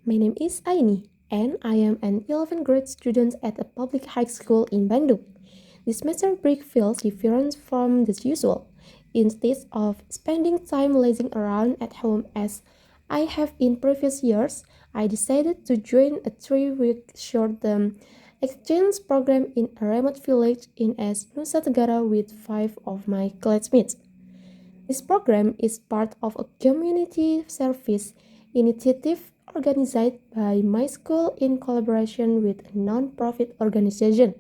My name is Aini, and I am an 11th grade student at a public high school in Bandung. This semester break feels different from the usual. Instead of spending time lazing around at home as I have in previous years, I decided to join a 3-week short-term exchange program in a remote village in Nusa Tenggara with 5 of my classmates. This program is part of a community service initiative organized by my school in collaboration with a non-profit organization.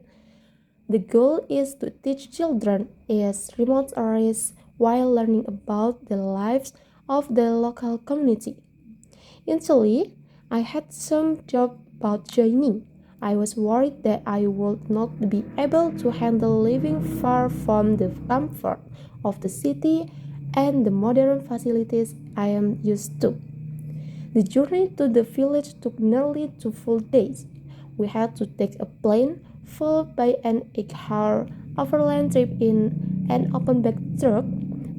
The goal is to teach children in remote areas while learning about the lives of the local community. Initially, I had some doubt about joining. I was worried that I would not be able to handle living far from the comfort of the city and the modern facilities I am used to. The journey to the village took nearly 2 full days. We had to take a plane, followed by an 8-hour overland trip in an open-back truck,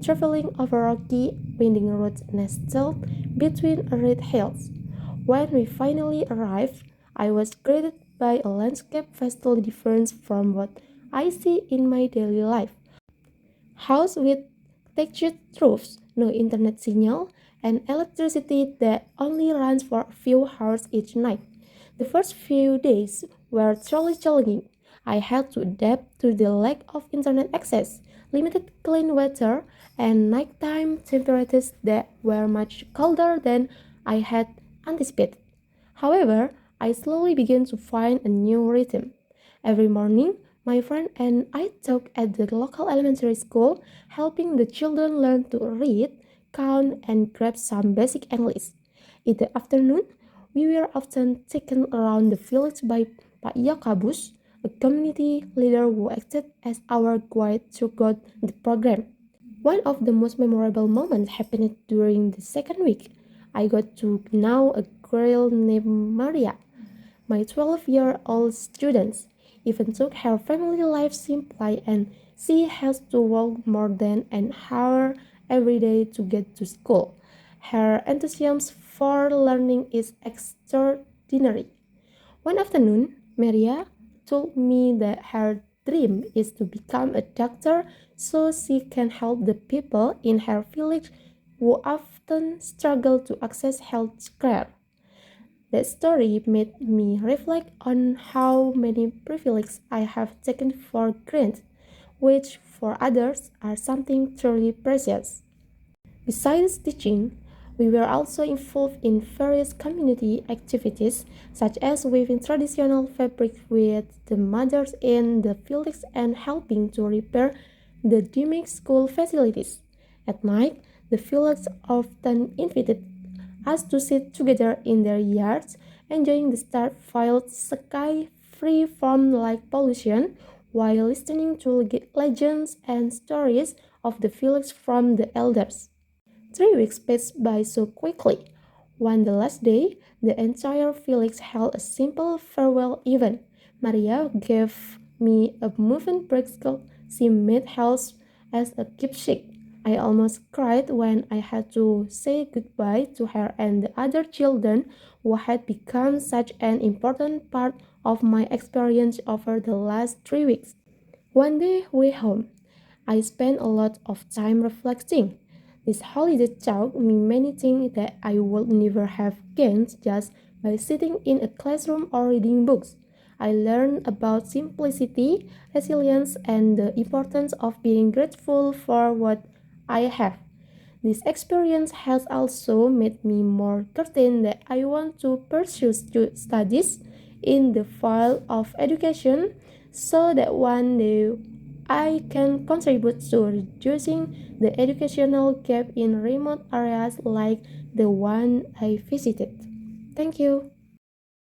traveling over rocky, winding roads nestled between arid hills. When we finally arrived, I was greeted by a landscape vastly different from what I see in my daily life. House with textured roofs, no internet signal, and electricity that only runs for a few hours each night. The first few days were truly challenging. I had to adapt to the lack of internet access, limited clean water, and nighttime temperatures that were much colder than I had anticipated. However, I slowly began to find a new rhythm. Every morning, my friend and I talk at the local elementary school, helping the children learn to read, count, and grab some basic English. In the afternoon, we were often taken around the village by Pak Yakabus, a community leader who acted as our guide throughout the program. One of the most memorable moments happened during the second week. I got to know a girl named Maria, my 12-year-old student. Even though her family life simply and she has to walk more than an hour every day to get to school. Her enthusiasm for learning is extraordinary. One afternoon, Maria told me that her dream is to become a doctor so she can help the people in her village who often struggle to access health care. That story made me reflect on how many privileges I have taken for granted, which for others are something truly precious. Besides teaching, we were also involved in various community activities, such as weaving traditional fabric with the mothers in the village and helping to repair the damaged school facilities. At night, the village often invited us to sit together in their yards, enjoying the star-filled sky free from light pollution, while listening to legends and stories of the village from the elders. 3 weeks passed by so quickly. On the last day, the entire village held a simple farewell event. Maria gave me a moving bracelet she made hers as a keepsake. I almost cried when I had to say goodbye to her and the other children who had become such an important part of my experience over the last 3 weeks. One day way home, I spent a lot of time reflecting. This holiday taught me many things that I would never have gained just by sitting in a classroom or reading books. I learned about simplicity, resilience, and the importance of being grateful for what I have. This experience has also made me more certain that I want to pursue studies in the field of education so that one day I can contribute to reducing the educational gap in remote areas like the one I visited. Thank you.